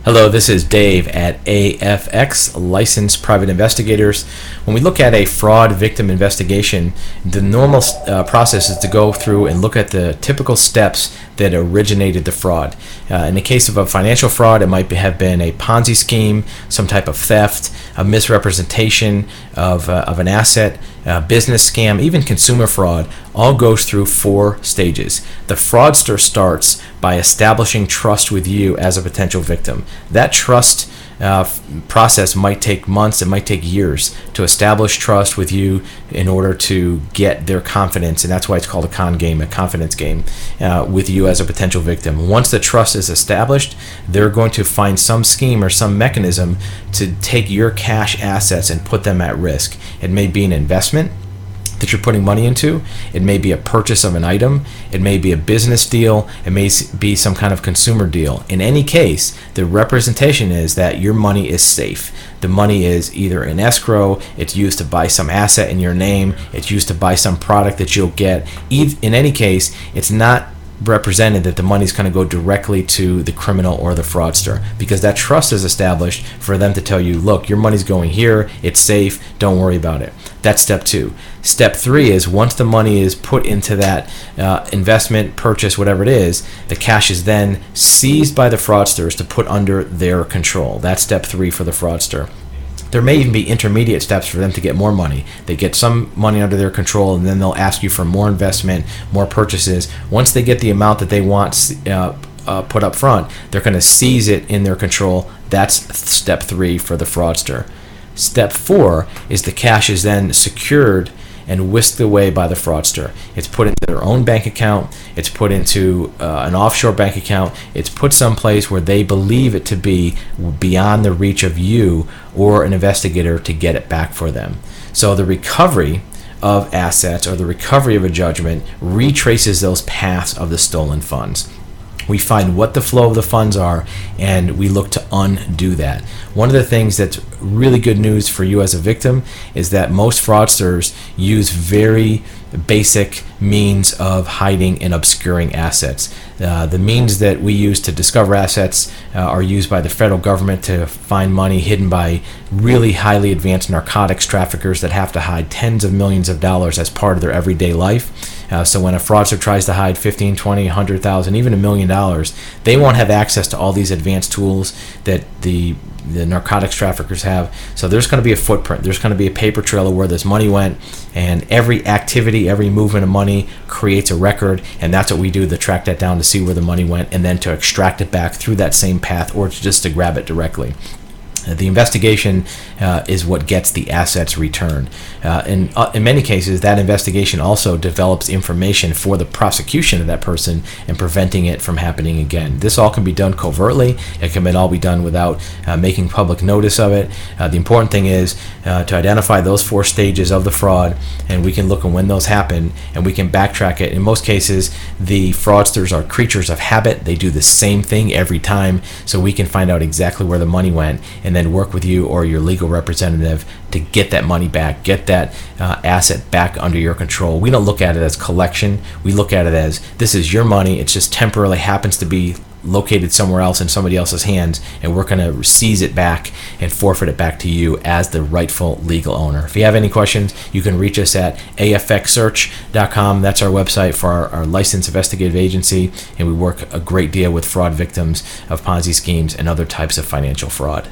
Hello, this is Dave at AFX, Licensed Private Investigators. When we look at a fraud victim investigation, the normal process is to go through and look at the typical steps that originated the fraud. In the case of a financial fraud, it might have been a Ponzi scheme, some type of theft, a misrepresentation of an asset, a business scam, even consumer fraud. All goes through 4 stages. The fraudster starts by establishing trust with you as a potential victim. That trust process might take months, it might take years to establish trust with you in order to get their confidence, and that's why it's called a con game, a confidence game, with you as a potential victim. Once the trust is established, they're going to find some scheme or some mechanism to take your cash assets and put them at risk. It may be an investment that you're putting money into. It may be a purchase of an item. It may be a business deal. It may be some kind of consumer deal. In any case, the representation is that your money is safe. The money is either in escrow, it's used to buy some asset in your name, it's used to buy some product that you'll get. In any case, it's not represented that the money's going to go directly to the criminal or the fraudster, because that trust is established for them to tell you, look, your money's going here, it's safe, don't worry about it. That's step 2. Step 3 is once the money is put into that investment, purchase, whatever it is, the cash is then seized by the fraudsters to put under their control. That's step 3 for the fraudster. There may even be intermediate steps for them to get more money. They get some money under their control, and then they'll ask you for more investment, more purchases. Once they get the amount that they want put up front, they're going to seize it in their control. That's step 3 for the fraudster. Step 4 is the cash is then secured and whisked away by the fraudster. It's put into their own bank account. It's put into an offshore bank account. It's put someplace where they believe it to be beyond the reach of you or an investigator to get it back for them. So the recovery of assets or the recovery of a judgment retraces those paths of the stolen funds. We find what the flow of the funds are, and we look to undo that. One of the things that's really good news for you as a victim is that most fraudsters use very basic means of hiding and obscuring assets. The means that we use to discover assets are used by the federal government to find money hidden by really highly advanced narcotics traffickers that have to hide tens of millions of dollars as part of their everyday life. So when a fraudster tries to hide 15, 20, 100,000, even $1 million, they won't have access to all these advanced tools that the narcotics traffickers have. So there's going to be a footprint. There's going to be a paper trail of where this money went, and every activity, every movement of money creates a record, and that's what we do to track that down to see where the money went and then to extract it back through that same path or just to grab it directly. The investigation is what gets the assets returned. In many cases, that investigation also develops information for the prosecution of that person and preventing it from happening again. This all can be done covertly. It can all be done without making public notice of it. The important thing is to identify those 4 stages of the fraud, and we can look at when those happen, and we can backtrack it. In most cases, the fraudsters are creatures of habit. They do the same thing every time, so we can find out exactly where the money went and then work with you or your legal representative to get that money back, get that asset back under your control. We don't look at it as collection. We look at it as this is your money. It just temporarily happens to be located somewhere else in somebody else's hands, and we're going to seize it back and forfeit it back to you as the rightful legal owner. If you have any questions, you can reach us at afxsearch.com. That's our website for our licensed investigative agency, and we work a great deal with fraud victims of Ponzi schemes and other types of financial fraud.